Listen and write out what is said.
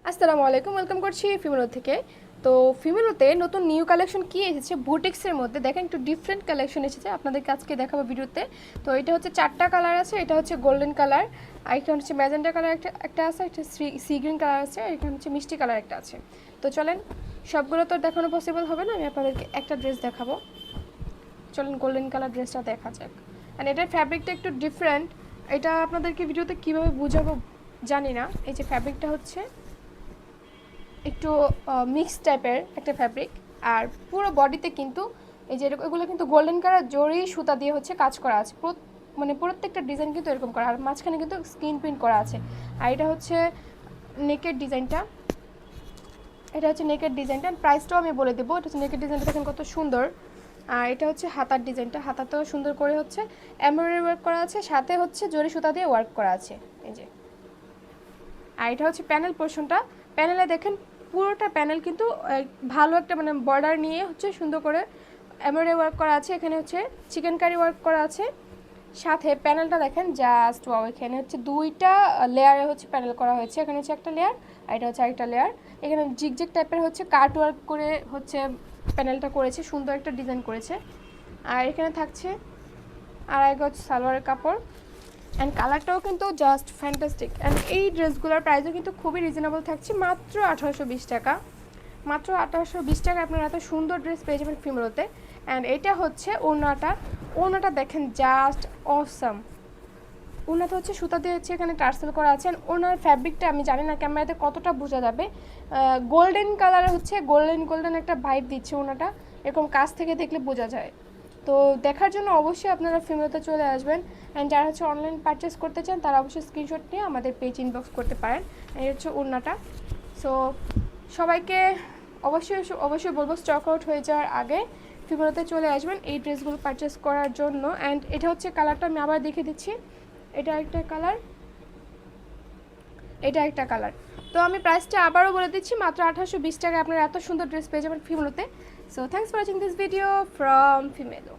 আসসালামু আলাইকুম, ওয়েলকাম করছি ফিমেলো থেকে। তো ফিমেলোতে নতুন নিউ কালেকশন কি এসেছে বুটিক্সের মধ্যে, দেখেন একটু ডিফারেন্ট কালেকশন এসেছে, আপনাদেরকে আজকে দেখাবো ভিডিওতে। তো এটা হচ্ছে 4টা কালার আছে, এটা হচ্ছে গোল্ডেন কালার, আর এটা হচ্ছে ম্যাজেন্টা কালার একটা আছে, একটা সি গ্রিন কালার আছে, আর এখানে হচ্ছে মিষ্টি কালার একটা আছে। তো চলেন, সবগুলো তো দেখানো পসিবল হবে না, আমি আপনাদেরকে একটা ড্রেস দেখাবো। চলেন গোল্ডেন কালার ড্রেসটা দেখা যাক। অ্যান্ড এটার ফ্যাব্রিকটা একটু ডিফারেন্ট, এটা আপনাদেরকে ভিডিওতে কীভাবে বুঝাবো জানি না। এই যে ফ্যাব্রিকটা হচ্ছে একটু মিক্স টাইপের একটা ফ্যাব্রিক, আর পুরো বডিতে কিন্তু এই যে এগুলো কিন্তু গোল্ডেন কালার জরি সুতা দিয়ে হচ্ছে কাজ করা আছে, মানে প্রত্যেকটা ডিজাইন কিন্তু এরকম করা, আর মাঝখানে কিন্তু স্ক্রিন প্রিন্ট করা আছে। আর এটা হচ্ছে নেকের ডিজাইনটা, এটা হচ্ছে নেকের ডিজাইনটা, প্রাইসটাও আমি বলে দেবো। এটা হচ্ছে নেকের ডিজাইনটা, দেখেন কত সুন্দর। আর এটা হচ্ছে হাতার ডিজাইনটা, হাতাতেও সুন্দর করে হচ্ছে এমব্রয়ডারি ওয়ার্ক করা আছে, সাথে হচ্ছে জরি সুতা দিয়ে ওয়ার্ক করা আছে এই যে। আর এটা হচ্ছে প্যানেল পোর্শনটা, প্যানেলে দেখেন পুরোটা প্যানেল কিন্তু ভালো একটা মানে বর্ডার নিয়ে হচ্ছে সুন্দর করে এমব্রয়ডারি ওয়ার্ক করা আছে, এখানে হচ্ছে চিকেন কারি ওয়ার্ক করা আছে, সাথে প্যানেলটা দেখেন জাস্ট ওয়াও। এখানে হচ্ছে 2টা লেয়ারে হচ্ছে প্যানেল করা হয়েছে, এখানে হচ্ছে একটা লেয়ার আর এটা হচ্ছে আরেকটা লেয়ার। এখানে জিগজিগ টাইপের হচ্ছে কাট ওয়ার্ক করে হচ্ছে প্যানেলটা করেছে, সুন্দর একটা ডিজাইন করেছে। আর এখানে থাকছে আড়াই গজ সালোয়ারের কাপড়, অ্যান্ড কালারটাও কিন্তু জাস্ট ফ্যান্টাস্টিক। অ্যান্ড এই ড্রেসগুলোর প্রাইসও কিন্তু খুবই রিজনেবল থাকছে, মাত্র 1820 টাকা। মাত্র 1820 টাকা আপনারা এত সুন্দর ড্রেস পেয়ে যাবেন ফিমেলোতে। অ্যান্ড এটা হচ্ছে ওড়নাটা দেখেন জাস্ট অসাম। ওড়নাটা হচ্ছে সুতা দিয়ে হচ্ছে এখানে টার্সেল করা আছে। ওনার ফ্যাব্রিকটা আমি জানি না ক্যামেরাতে কতটা বোঝা যাবে, গোল্ডেন কালারে হচ্ছে গোল্ডেন একটা ভাইব দিচ্ছে ওনাটা, এরকম কাছ থেকে দেখলে বোঝা যায়। তো দেখার জন্য অবশ্যই আপনারা ফিমেলোতে চলে আসবেন। অ্যান্ড যারা হচ্ছে অনলাইন পারচেস করতে চান তারা অবশ্যই স্ক্রিনশট নিয়ে আমাদের পেজ ইনবক্স করতে পারেন। এই হচ্ছে ওড়নাটা। সো সবাইকে অবশ্যই বলবো স্টক আউট হয়ে যাওয়ার আগে ফিমেলোতে চলে আসবেন এই ড্রেসগুলো পারচেস করার জন্য। অ্যান্ড এটা হচ্ছে কালারটা আমি আবার দেখে দিচ্ছি, এটা একটা কালার, এটা একটা কালার। তো আমি প্রাইসটা আবারও বলে দিচ্ছি, মাত্র 1820 টাকায় আপনারা এত সুন্দর ড্রেস পেয়ে যাবেন ফিমেলোতে। So thanks for watching this video from ফিমেলো।